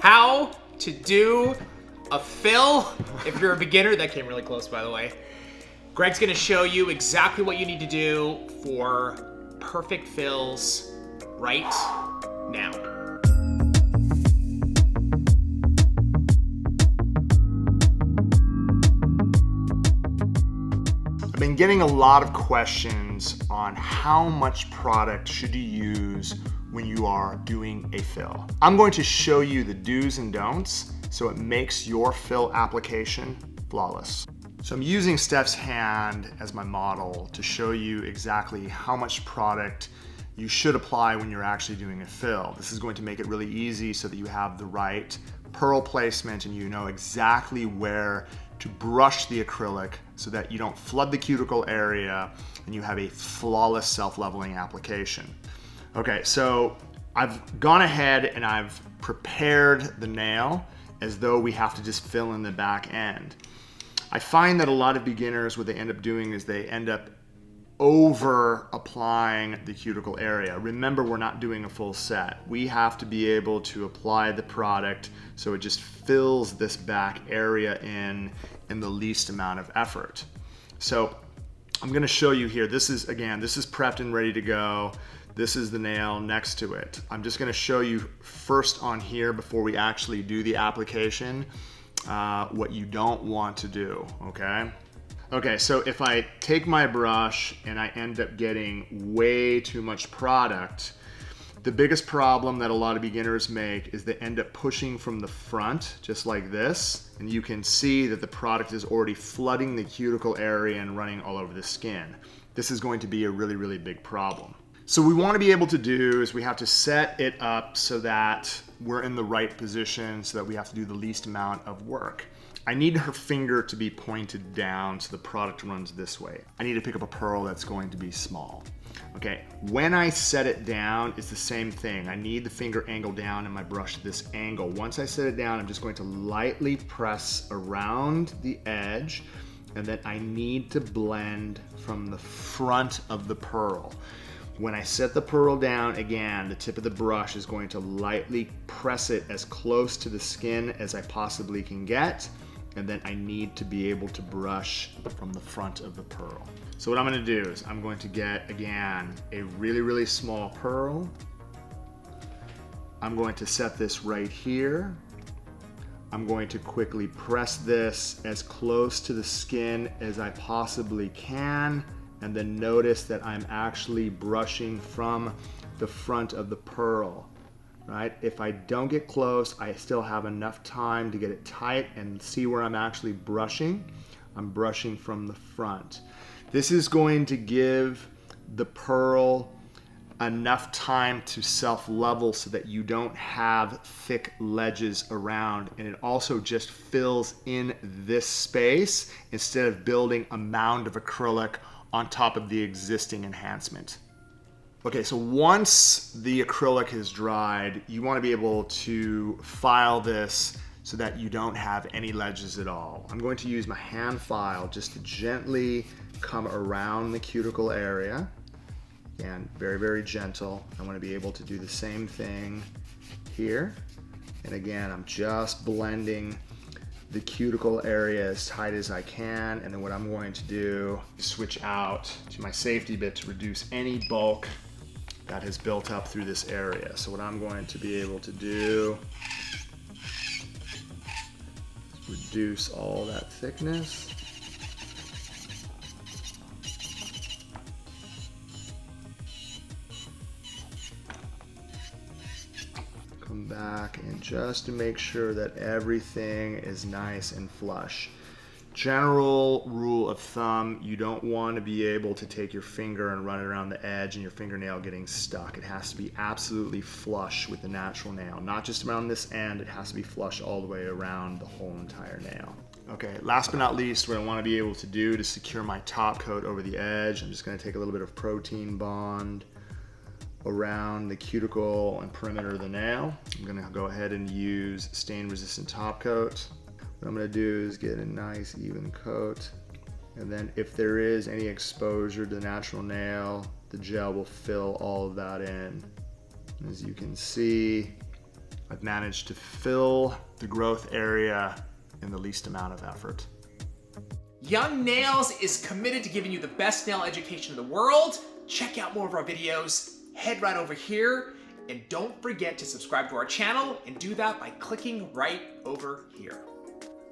how to do a fill if you're a beginner. That came really close, by the way. Greg's gonna show you exactly what you need to do for perfect fills right now. I've been getting a lot of questions on how much product should you use when you are doing a fill. I'm going to show you the do's and don'ts so it makes your fill application flawless. So I'm using Steph's hand as my model to show you exactly how much product you should apply when you're actually doing a fill. This is going to make it really easy so that you have the right pearl placement and you know exactly where to brush the acrylic so that you don't flood the cuticle area and you have a flawless self-leveling application. Okay, so I've gone ahead and I've prepared the nail as though we have to just fill in the back end. I find that a lot of beginners, what they end up doing is they end up over applying the cuticle area. Remember, we're not doing a full set. We have to be able to apply the product so it just fills this back area in the least amount of effort. So I'm gonna show you here. This is prepped and ready to go. This is the nail next to it. I'm just gonna show you first on here before we actually do the application what you don't want to do, okay? Okay, so if I take my brush and I end up getting way too much product, the biggest problem that a lot of beginners make is they end up pushing from the front, just like this, and you can see that the product is already flooding the cuticle area and running all over the skin. This is going to be a really, really big problem. So what we want to be able to do is we have to set it up so that we're in the right position so that we have to do the least amount of work. I need her finger to be pointed down so the product runs this way. I need to pick up a pearl that's going to be small. Okay, when I set it down, it's the same thing. I need the finger angle down and my brush at this angle. Once I set it down, I'm just going to lightly press around the edge, and then I need to blend from the front of the pearl. When I set the pearl down, again, the tip of the brush is going to lightly press it as close to the skin as I possibly can get, and then I need to be able to brush from the front of the pearl. So what I'm gonna do is I'm going to get, again, a really, really small pearl. I'm going to set this right here. I'm going to quickly press this as close to the skin as I possibly can, and then notice that I'm actually brushing from the front of the pearl. Right? If I don't get close, I still have enough time to get it tight and see where I'm actually brushing. I'm brushing from the front. This is going to give the pearl enough time to self-level so that you don't have thick ledges around, and it also just fills in this space instead of building a mound of acrylic on top of the existing enhancement. Okay, so once the acrylic is dried, you want to be able to file this so that you don't have any ledges at all. I'm going to use my hand file just to gently come around the cuticle area. Again, very, very gentle. I want to be able to do the same thing here. And again, I'm just blending the cuticle area as tight as I can. And then what I'm going to do is switch out to my safety bit to reduce any bulk that has built up through this area. So what I'm going to be able to do is reduce all that thickness. Come back and just to make sure that everything is nice and flush. General rule of thumb, you don't want to be able to take your finger and run it around the edge and your fingernail getting stuck. It has to be absolutely flush with the natural nail. Not just around this end, it has to be flush all the way around the whole entire nail. Okay, last but not least, what I want to be able to do to secure my top coat over the edge, I'm just going to take a little bit of protein bond around the cuticle and perimeter of the nail. I'm going to go ahead and use stain resistant top coat. What I'm going to do is get a nice even coat, and then if there is any exposure to the natural nail, the gel will fill all of that in. As you can see, I've managed to fill the growth area in the least amount of effort. Young Nails is committed to giving you the best nail education in the world. Check out more of our videos. Head right over here. And don't forget to subscribe to our channel and do that by clicking right over here.